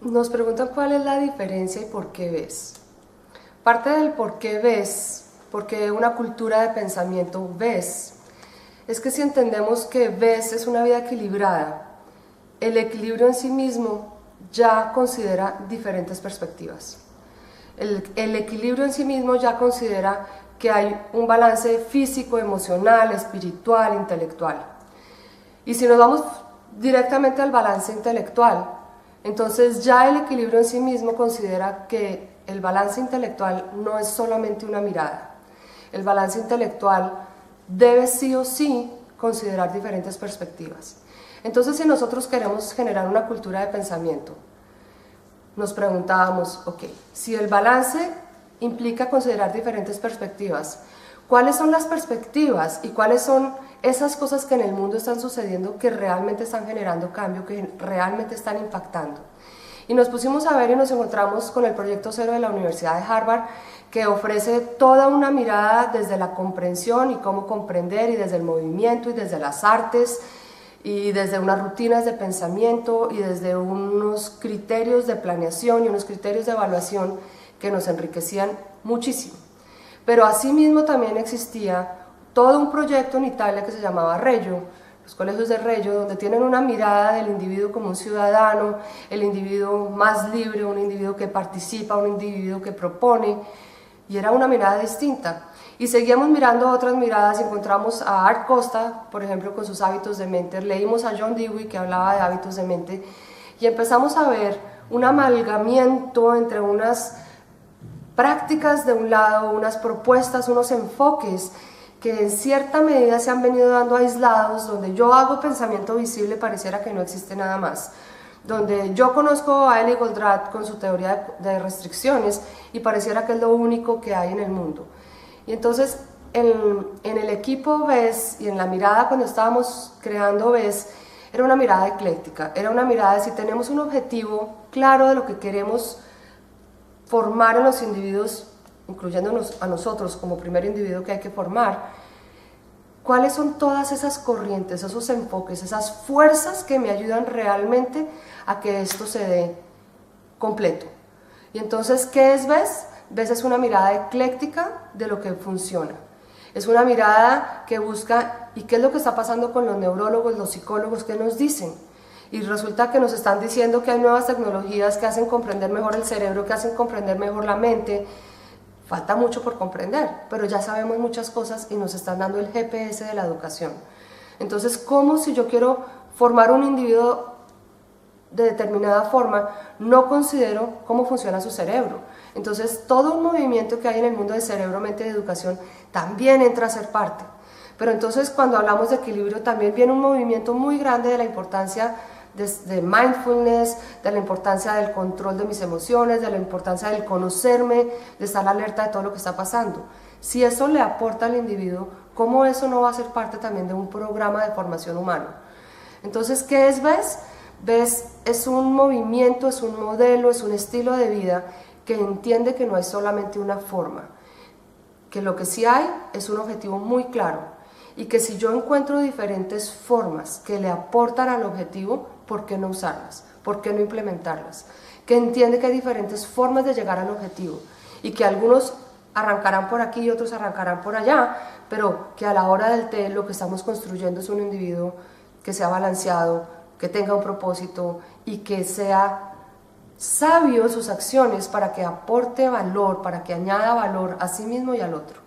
Nos preguntan cuál es la diferencia y por qué ves. Parte del por qué ves, porque una cultura de pensamiento ves, es que si entendemos que ves es una vida equilibrada, el equilibrio en sí mismo ya considera diferentes perspectivas. El equilibrio en sí mismo ya considera que hay un balance físico, emocional, espiritual, intelectual. Y si nos vamos directamente al balance intelectual, entonces ya el equilibrio en sí mismo considera que el balance intelectual no es solamente una mirada. El balance intelectual debe sí o sí considerar diferentes perspectivas. Entonces, si nosotros queremos generar una cultura de pensamiento, nos preguntábamos, ok, si el balance implica considerar diferentes perspectivas, ¿cuáles son las perspectivas y cuáles son esas cosas que en el mundo están sucediendo que realmente están generando cambio, que realmente están impactando? Y nos pusimos a ver y nos encontramos con el Proyecto Cero de la Universidad de Harvard, que ofrece toda una mirada desde la comprensión y cómo comprender, y desde el movimiento y desde las artes, y desde unas rutinas de pensamiento y desde unos criterios de planeación y unos criterios de evaluación que nos enriquecían muchísimo. Pero asimismo también existía todo un proyecto en Italia que se llamaba Reggio, los colegios de Reggio, donde tienen una mirada del individuo como un ciudadano, el individuo más libre, un individuo que participa, un individuo que propone, y era una mirada distinta. Y seguíamos mirando otras miradas y encontramos a Art Costa, por ejemplo, con sus hábitos de mente, leímos a John Dewey que hablaba de hábitos de mente, y empezamos a ver un amalgamiento entre unas prácticas de un lado, unas propuestas, unos enfoques que en cierta medida se han venido dando aislados, donde yo hago pensamiento visible, pareciera que no existe nada más, donde yo conozco a Eli Goldratt con su teoría de restricciones y pareciera que es lo único que hay en el mundo. Y entonces en el equipo VES y en la mirada cuando estábamos creando VES, era una mirada ecléctica, era una mirada de si tenemos un objetivo claro de lo que queremos formar en los individuos, incluyéndonos a nosotros como primer individuo que hay que formar, cuáles son todas esas corrientes, esos enfoques, esas fuerzas que me ayudan realmente a que esto se dé completo. Y entonces, ¿qué es VES? VES es una mirada ecléctica de lo que funciona. Es una mirada que busca, ¿y qué es lo que está pasando con los neurólogos, los psicólogos? ¿Qué nos dicen? Y resulta que nos están diciendo que hay nuevas tecnologías que hacen comprender mejor el cerebro, que hacen comprender mejor la mente. Falta mucho por comprender, pero ya sabemos muchas cosas y nos están dando el GPS de la educación. Entonces, ¿cómo si yo quiero formar un individuo de determinada forma, no considero cómo funciona su cerebro? Entonces, todo un movimiento que hay en el mundo de cerebro, mente y educación también entra a ser parte. Pero entonces, cuando hablamos de equilibrio, también viene un movimiento muy grande de la importancia de mindfulness, de la importancia del control de mis emociones, de la importancia del conocerme, de estar alerta de todo lo que está pasando. Si eso le aporta al individuo, ¿cómo eso no va a ser parte también de un programa de formación humana? Entonces, ¿qué es VES? VES es un movimiento, es un modelo, es un estilo de vida que entiende que no hay solamente una forma, que lo que sí hay es un objetivo muy claro, y que si yo encuentro diferentes formas que le aportan al objetivo, ¿por qué no usarlas? ¿Por qué no implementarlas? Que entiende que hay diferentes formas de llegar al objetivo y que algunos arrancarán por aquí y otros arrancarán por allá, pero que a la hora del té lo que estamos construyendo es un individuo que sea balanceado, que tenga un propósito y que sea sabio en sus acciones para que aporte valor, para que añada valor a sí mismo y al otro.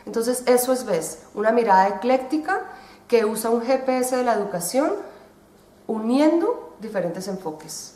Entonces eso es VES, una mirada ecléctica que usa un GPS de la educación uniendo diferentes enfoques.